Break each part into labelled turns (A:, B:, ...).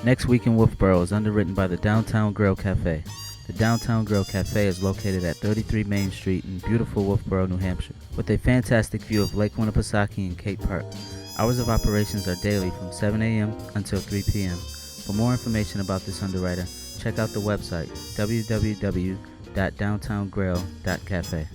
A: Next Week in Wolfeboro is underwritten by the Downtown Grill Cafe. The Downtown Grill Cafe is located at 33 Main Street in beautiful Wolfeboro, New Hampshire, with a fantastic view of Lake Winnipesaukee and Cate Park. Hours of operations are daily from 7 a.m. until 3 p.m. For more information about this underwriter, check out the website www.downtowngrill.cafe.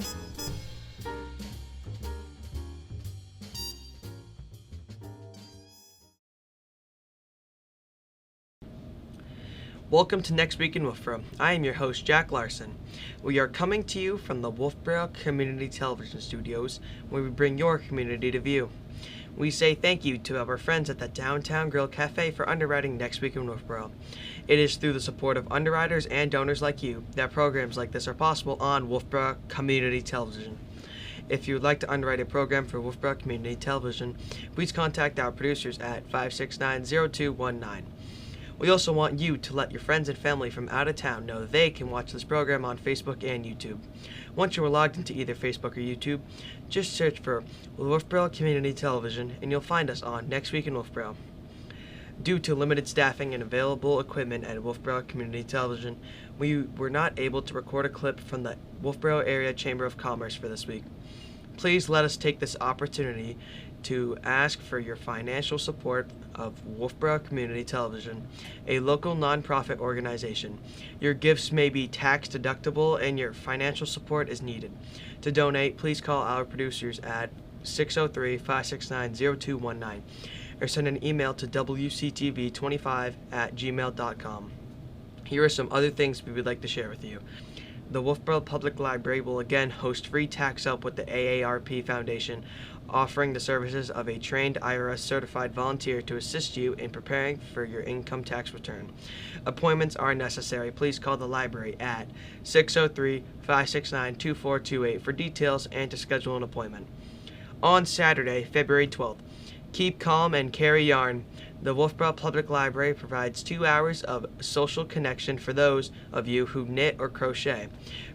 B: Welcome to Next Week in Wolfeboro. I am your host, Jack Larson. We are coming to you from the Wolfeboro Community Television studios, where we bring your community to view. We say thank you to our friends at the Downtown Grill Cafe for underwriting Next Week in Wolfeboro. It is through the support of underwriters and donors like you that programs like this are possible on Wolfeboro Community Television. If you would like to underwrite a program for Wolfeboro Community Television, please contact our producers at 569-0219. We also want you to let your friends and family from out of town know they can watch this program on Facebook and YouTube. Once you are logged into either Facebook or YouTube, just search for Wolfeboro Community Television and you'll find us on Next Week in Wolfeboro. Due to limited staffing and available equipment at Wolfeboro Community Television, we were not able to record a clip from the Wolfeboro Area Chamber of Commerce for this week. Please let us take this opportunity to ask for your financial support of Wolfeboro Community Television, a local nonprofit organization. Your gifts may be tax deductible and your financial support is needed. To donate, please call our producers at 603-569-0219 or send an email to wctv25@gmail.com. Here are some other things we would like to share with you. The Wolfeboro Public Library will again host free tax help with the AARP Foundation, offering the services of a trained IRS certified volunteer to assist you in preparing for your income tax return. Appointments are necessary. Please call the library at 603-569-2428 for details and to schedule an appointment. On Saturday, February 12th, keep calm and carry yarn. The Wolfeboro Public Library provides 2 hours of social connection for those of you who knit or crochet.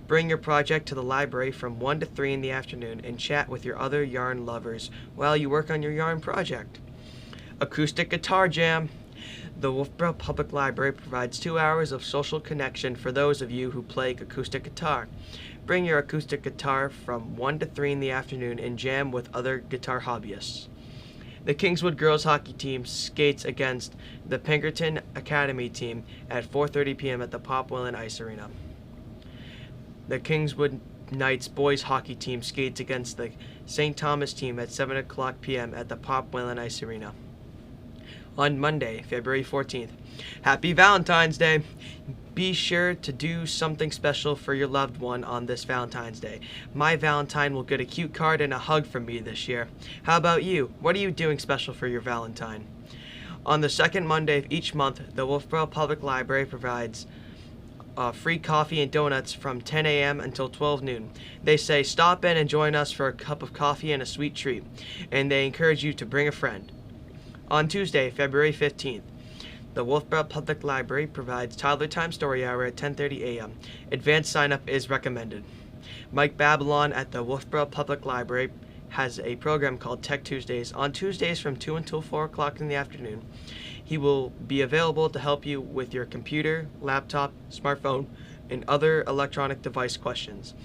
B: Bring your project to the library from 1 to 3 in the afternoon and chat with your other yarn lovers while you work on your yarn project. Acoustic Guitar Jam. The Wolfeboro Public Library provides 2 hours of social connection for those of you who play acoustic guitar. Bring your acoustic guitar from 1 to 3 in the afternoon and jam with other guitar hobbyists. The Kingswood girls hockey team skates against the Pinkerton Academy team at 4:30 p.m. at the Pop Whalen Ice Arena. The Kingswood Knights boys hockey team skates against the St. Thomas team at 7 o'clock p.m. at the Pop Whalen Ice Arena. On Monday, February 14th, Happy Valentine's Day! Be sure to do something special for your loved one on this Valentine's Day. My Valentine will get a cute card and a hug from me this year. How about you? What are you doing special for your Valentine? On the second Monday of each month, the Wolfeboro Public Library provides free coffee and donuts from 10 a.m. until 12 noon. They say stop in and join us for a cup of coffee and a sweet treat, and they encourage you to bring a friend. On Tuesday, February 15th, the Wolfeboro Public Library provides Toddler Time Story Hour at 10:30 a.m. Advanced sign-up is recommended. Mike Babylon at the Wolfeboro Public Library has a program called Tech Tuesdays on Tuesdays from 2 until 4 o'clock in the afternoon. He will be available to help you with your computer, laptop, smartphone, and other electronic device questions.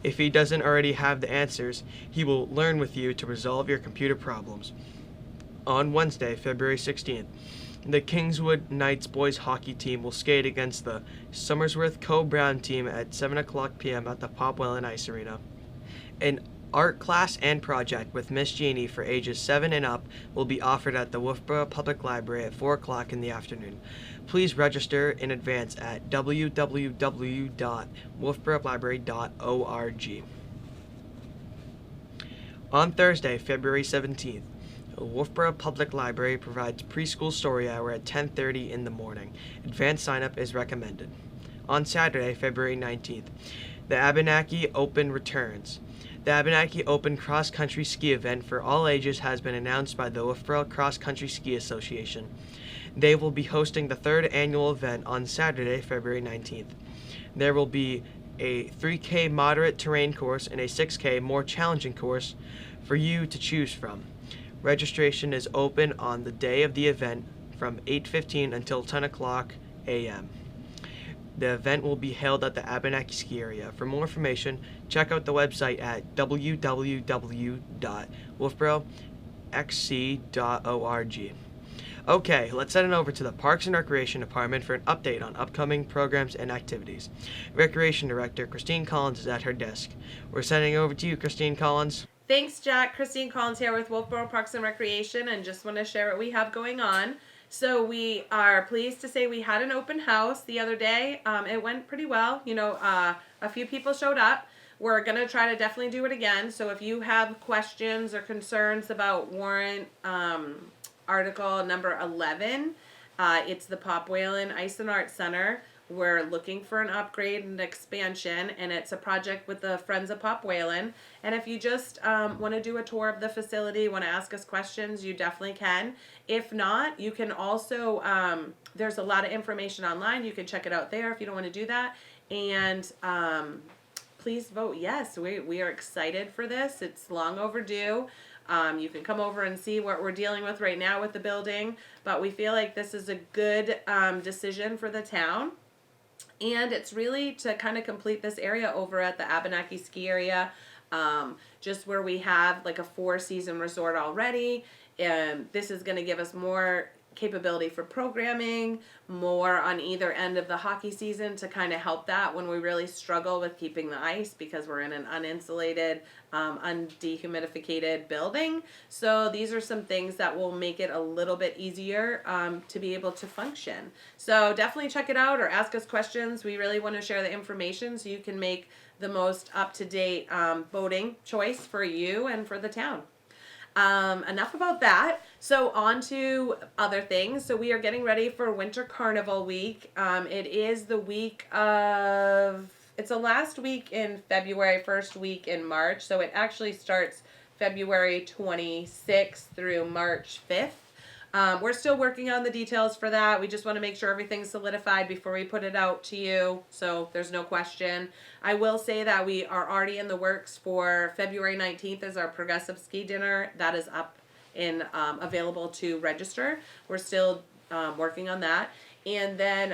B: If he doesn't already have the answers, he will learn with you to resolve your computer problems. On Wednesday, February 16th, the Kingswood Knights boys hockey team will skate against the Somersworth Co-Brown team at 7 o'clock p.m. at the Pop Whalen Ice Arena. An art class and project with Miss Jeannie for ages 7 and up will be offered at the Wolfeboro Public Library at 4 o'clock in the afternoon. Please register in advance at www.wolfeboro.library.org. On Thursday, February 17th, the Wolfeboro Public Library provides preschool story hour at 10:30 in the morning. Advanced sign-up is recommended. On Saturday, February 19th, the Abenaki Open returns. The Abenaki Open cross-country ski event for all ages has been announced by the Wolfeboro Cross Country Ski Association. They will be hosting the 3rd annual event on Saturday, February 19th. There will be a 3K moderate terrain course and a 6K more challenging course for you to choose from. Registration is open on the day of the event from 8:15 until 10 o'clock a.m. The event will be held at the Abenaki Ski Area. For more information, check out the website at www.wolfeboroxc.org. Okay, let's send it over to the Parks and Recreation Department for an update on upcoming programs and activities. Recreation Director Christine Collins is at her desk. We're sending it over to you, Christine Collins.
C: Thanks, Jack. Christine Collins here with Wolfeboro Parks and Recreation, and just want to share what we have going on. So we are pleased to say we had an open house the other day. It went pretty well. A few people showed up. We're going to try to definitely do it again. So if you have questions or concerns about warrant article number 11, it's the Pop Whalen Ice and Art Center. We're looking for an upgrade and expansion, and it's a project with the Friends of Pop Whalen. And if you just want to do a tour of the facility, want to ask us questions, you definitely can. If not, you can also, there's a lot of information online. You can check it out there if you don't want to do that. And please vote yes. We are excited for this. It's long overdue. You can come over and see what we're dealing with right now with the building, but we feel like this is a good decision for the town. And it's really to kind of complete this area over at the Abenaki Ski Area, just where we have like a 4-season resort already. And this is going to give us more capability for programming, more on either end of the hockey season to kind of help that when we really struggle with keeping the ice because we're in an uninsulated, undehumidified building. So these are some things that will make it a little bit easier to be able to function. So definitely check it out or ask us questions. We really want to share the information so you can make the most up-to-date voting choice for you and for the town. Enough about that. So on to other things. So we are getting ready for Winter Carnival Week. It is the week of, it's the last week in February, first week in March. So it actually starts February 26th through March 5th. We're still working on the details for that. We just want to make sure everything's solidified before we put it out to you, so there's no question. I will say that we are already in the works for February 19th as our progressive ski dinner. That is up and available to register. We're still working on that. And then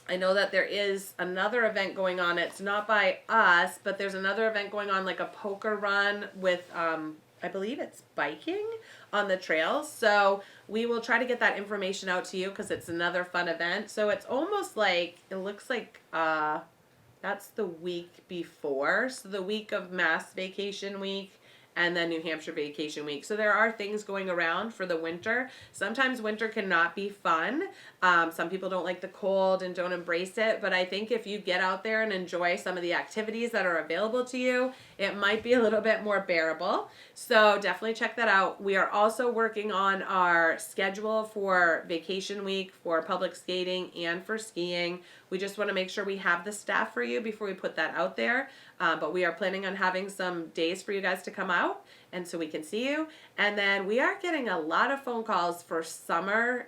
C: I know that there is another event going on. It's not by us, but there's another event going on, like a poker run with I believe it's biking on the trails. So we will try to get that information out to you because it's another fun event. So it's almost like, it looks like that's the week before. So the week of Mass Vacation Week and then New Hampshire Vacation Week. So there are things going around for the winter. Sometimes winter cannot be fun. Some people don't like the cold and don't embrace it, but I think if you get out there and enjoy some of the activities that are available to you, it might be a little bit more bearable. So definitely check that out. We are also working on our schedule for vacation week, for public skating, and for skiing. We just want to make sure we have the staff for you before we put that out there. But we are planning on having some days for you guys to come out and so we can see you. And then we are getting a lot of phone calls for summer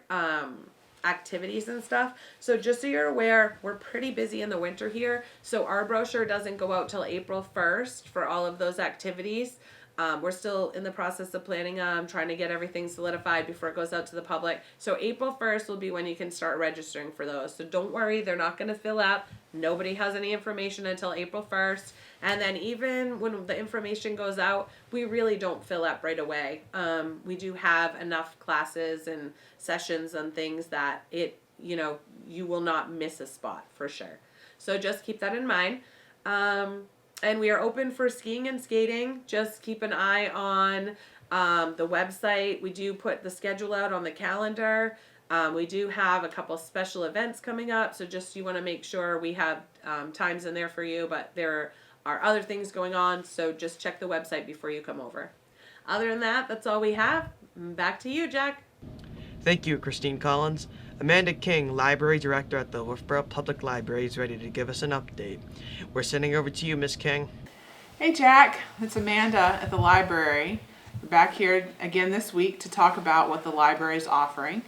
C: activities and stuff. So just so you're aware, we're pretty busy in the winter here. So our brochure doesn't go out till April 1st for all of those activities. We're still in the process of planning trying to get everything solidified before it goes out to the public. So April 1st will be when you can start registering for those. So don't worry, they're not going to fill up. Nobody has any information until April 1st. And then even when the information goes out, we really don't fill up right away. We do have enough classes and sessions and things that you will not miss a spot for sure. So just keep that in mind. And we are open for skiing and skating. Just keep an eye on the website. We do put the schedule out on the calendar. We do have a couple special events coming up, so just you want to make sure we have times in there for you, but there are other things going on, so just check the website before you come over. Other than that, that's all we have. Back to you, Jack.
B: Thank you, Christine Collins. Amanda King, Library Director at the Wolfeboro Public Library, is ready to give us an update. We're sending over to you, Miss King.
D: Hey Jack, it's Amanda at the library. We're back here again this week to talk about what the library is offering.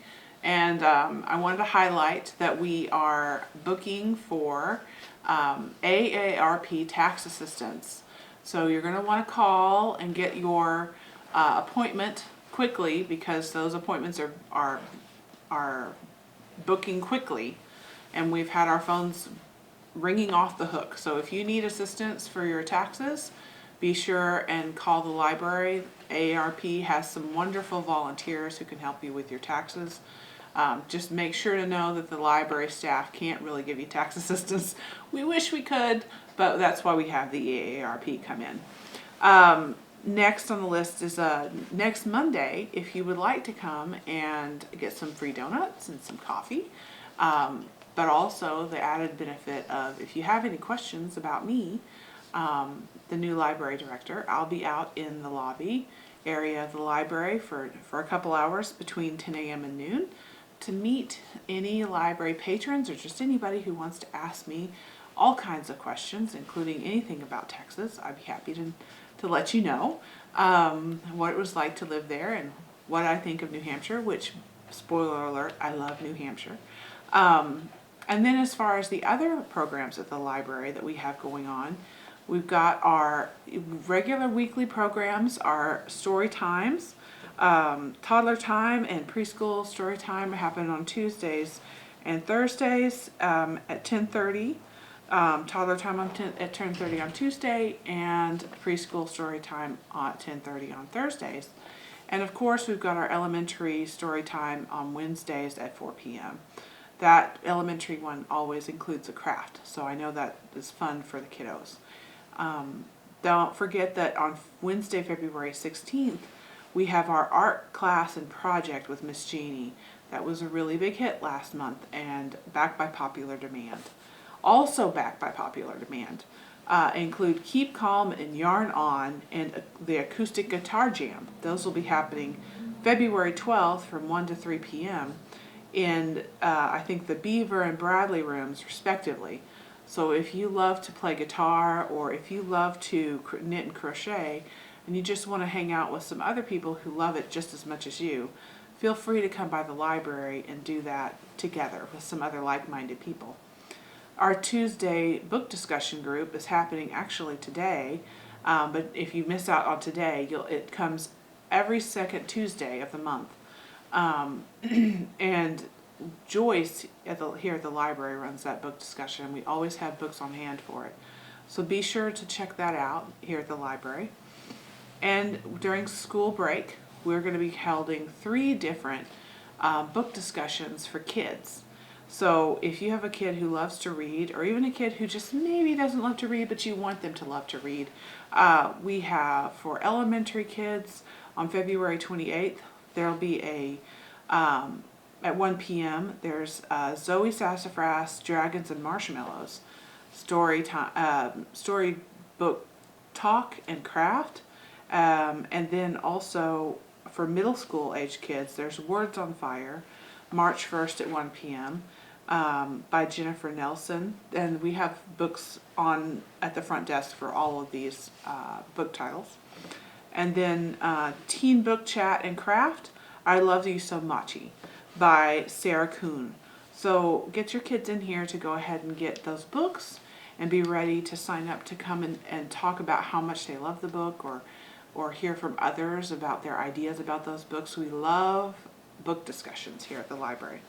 D: And I wanted to highlight that we are booking for AARP tax assistance. So you're going to want to call and get your appointment quickly because those appointments are are booking quickly, and we've had our phones ringing off the hook. So if you need assistance for your taxes, be sure and call the library. AARP has some wonderful volunteers who can help you with your taxes. Just make sure to know that the library staff can't really give you tax assistance. We wish we could, but that's why we have the AARP come in. Next on the list is next Monday, if you would like to come and get some free donuts and some coffee. But also the added benefit of, if you have any questions about me, the new library director, I'll be out in the lobby area of the library for a couple hours between 10 a.m. and noon to meet any library patrons or just anybody who wants to ask me all kinds of questions, including anything about Texas. I'd be happy to let you know what it was like to live there and what I think of New Hampshire, which, spoiler alert, I love New Hampshire. And then as far as the other programs at the library that we have going on, we've got our regular weekly programs, our story times, toddler time and preschool story time happen on Tuesdays and Thursdays at 10:30. Toddler time at 10:30 on Tuesday, and preschool story time at 10:30 on Thursdays. And of course, we've got our elementary story time on Wednesdays at 4 p.m. That elementary one always includes a craft, so I know that is fun for the kiddos. Don't forget that on Wednesday, February 16th, we have our art class and project with Miss Jeannie. That was a really big hit last month and backed by popular demand. Also backed by popular demand include Keep Calm and Yarn On and the acoustic guitar jam. Those will be happening February 12th from 1 to 3 p.m. in I think the Beaver and Bradley rooms respectively. So if you love to play guitar, or if you love to knit and crochet and you just want to hang out with some other people who love it just as much as you, feel free to come by the library and do that together with some other like-minded people. Our Tuesday book discussion group is happening actually today, but if you miss out on today, it comes every second Tuesday of the month. And Joyce here at the library runs that book discussion. We always have books on hand for it. So be sure to check that out here at the library. And during school break, we're going to be holding 3 different book discussions for kids. So if you have a kid who loves to read, or even a kid who just maybe doesn't love to read, but you want them to love to read, we have for elementary kids on February 28th, there'll be at 1 p.m., there's Zoe Sassafras, Dragons and Marshmallows, storybook talk and craft. And then also for middle school age kids, there's Words on Fire, March 1st at 1 p.m. By Jennifer Nelson. And we have books at the front desk for all of these book titles. And then Teen Book Chat and Craft, I Love You So Muchy by Sarah Kuhn. So get your kids in here to go ahead and get those books and be ready to sign up to come and talk about how much they love the book, or hear from others about their ideas about those books. We love book discussions here at the library.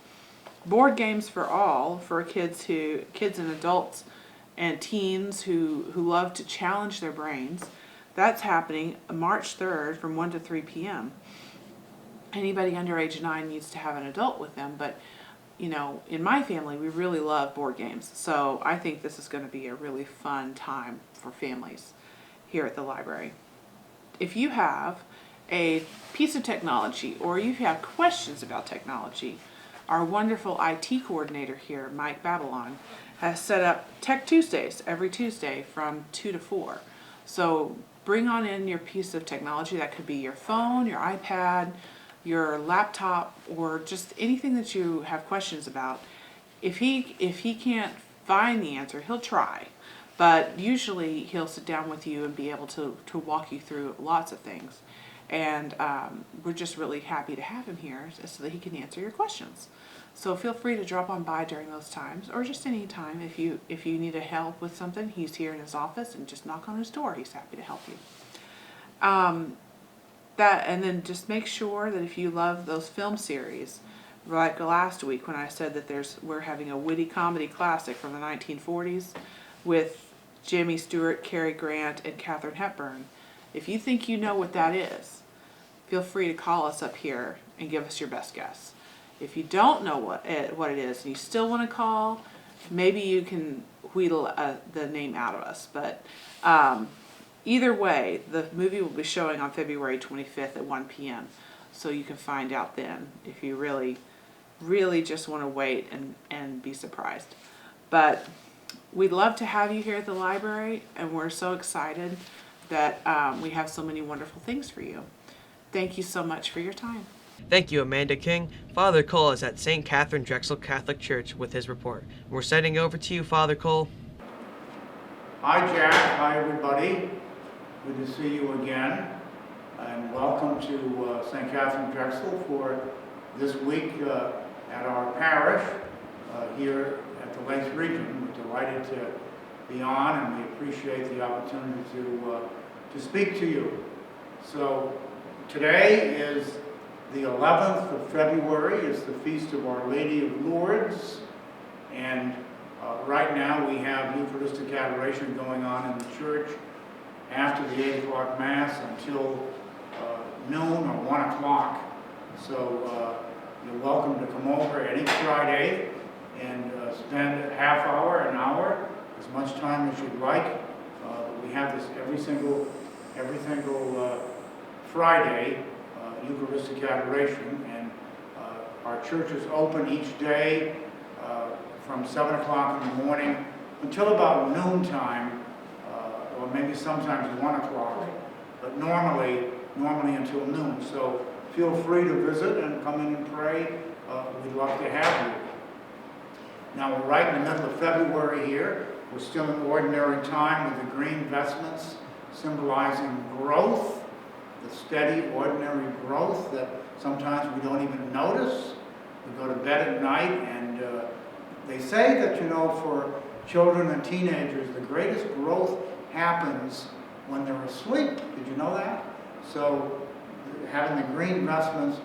D: Board games for all, for kids and adults and teens who love to challenge their brains. That's happening March 3rd from 1 to 3 p.m. Anybody under age 9 needs to have an adult with them, but you know, in my family, we really love board games. So I think this is going to be a really fun time for families here at the library. If you have a piece of technology, or you have questions about technology, our wonderful IT coordinator here, Mike Babylon, has set up Tech Tuesdays every Tuesday from 2 to 4. So bring on in your piece of technology. That could be your phone, your iPad, your laptop, or just anything that you have questions about. If he can't find the answer, he'll try. But usually he'll sit down with you and be able to walk you through lots of things. And we're just really happy to have him here so that he can answer your questions. So feel free to drop on by during those times, or just any time if you need a help with something. He's here in his office, and just knock on his door. He's happy to help you. And then just make sure that if you love those film series, like last week when I said that we're having a witty comedy classic from the 1940s with Jimmy Stewart, Cary Grant, and Katharine Hepburn. If you think you know what that is, feel free to call us up here and give us your best guess. If you don't know what it is and you still want to call, maybe you can wheedle the name out of us. But either way, the movie will be showing on February 25th at 1 p.m. So you can find out then if you really just want to wait and be surprised. But we'd love to have you here at the library, and we're so excited that we have so many wonderful things for you. Thank you so much for your time.
B: Thank you, Amanda King. Father Cole is at St. Katherine Drexel Catholic Church with his report. We're sending over to you, Father Cole.
E: Hi, Jack. Hi, everybody. Good to see you again. And welcome to St. Katherine Drexel for this week at our parish here at the Lakes Region. We're delighted to be on, and we appreciate the opportunity to speak to you. So today is the 11th of February. It's the Feast of Our Lady of Lourdes, and right now we have Eucharistic adoration going on in the church after the 8 o'clock Mass until noon or 1 o'clock. So you're welcome to come over any Friday and spend a half hour, an hour, as much time as you'd like. We have this every single Friday, Eucharistic adoration, and our church is open each day from 7 o'clock in the morning until about noontime, or maybe sometimes 1 o'clock, but normally until noon. So feel free to visit and come in and pray. We'd love to have you. Now we're right in the middle of February here. We're still in ordinary time with the green vestments symbolizing growth, the steady, ordinary growth that sometimes we don't even notice. We go to bed at night, and they say that, for children and teenagers, the greatest growth happens when they're asleep. Did you know that? So having the green vestments,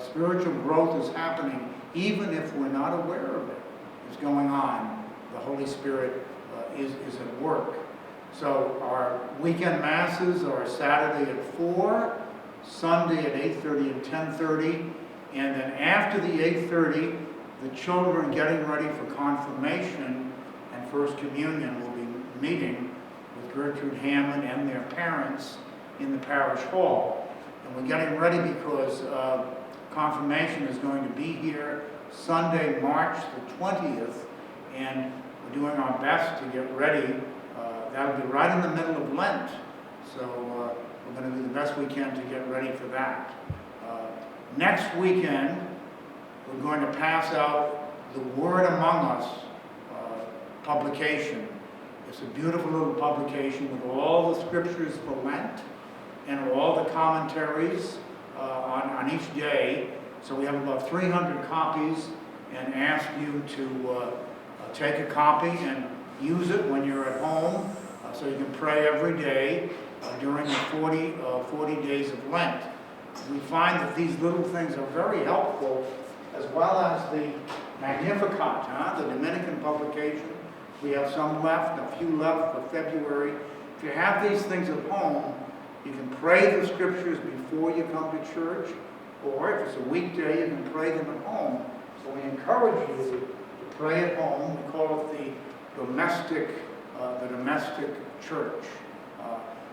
E: spiritual growth is happening even if we're not aware of it. It's going on. The Holy Spirit is at work. So our weekend masses are Saturday at 4, Sunday at 8:30 and 10:30, and then after the 8:30, the children getting ready for confirmation and First Communion will be meeting with Gertrude Hammond and their parents in the parish hall. And we're getting ready because confirmation is going to be here Sunday, March the 20th, and we're doing our best to get ready. That'll be right in the middle of Lent, so we're going to do the best we can to get ready for that. Next weekend, we're going to pass out the Word Among Us publication. It's a beautiful little publication with all the scriptures for Lent and all the commentaries on each day. So we have about 300 copies, and ask you to take a copy and use it when you're at home, so you can pray every day during the 40 days of Lent. We find that these little things are very helpful, as well as the Magnificat, the Dominican publication. We have some left, a few left for February. If you have these things at home, you can pray the scriptures before you come to church, or if it's a weekday, you can pray them at home. So we encourage you to pray at home. We call it the domestic church.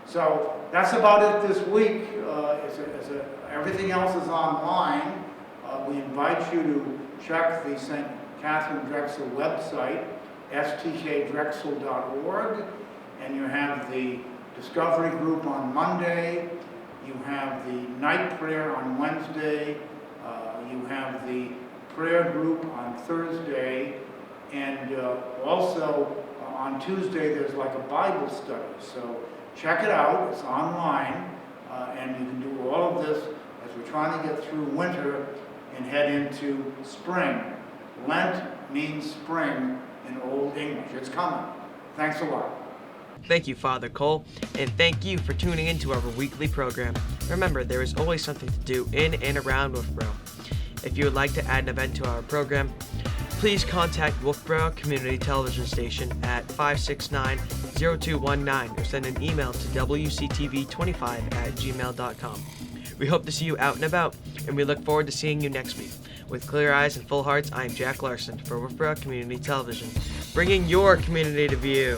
E: So that's about it this week. Everything else is online. We invite you to check the St. Katherine Drexel website, stkdrexel.org, and you have the discovery group on Monday. You have the night prayer on Wednesday. You have the prayer group on Thursday, and also on Tuesday there's like a Bible study. So check it out. It's online, and you can do all of this as we're trying to get through winter and head into spring. Lent means spring in Old English. It's coming. Thanks a lot.
B: Thank you, Father Cole, and thank you for tuning into our weekly program. Remember, there is always something to do in and around Wolfeboro. If you would like to add an event to our program, please contact Wolfeboro Community Television Station at 569-0219 or send an email to wctv25@gmail.com. We hope to see you out and about, and we look forward to seeing you next week. With clear eyes and full hearts, I am Jack Larson for Wolfeboro Community Television, bringing your community to view.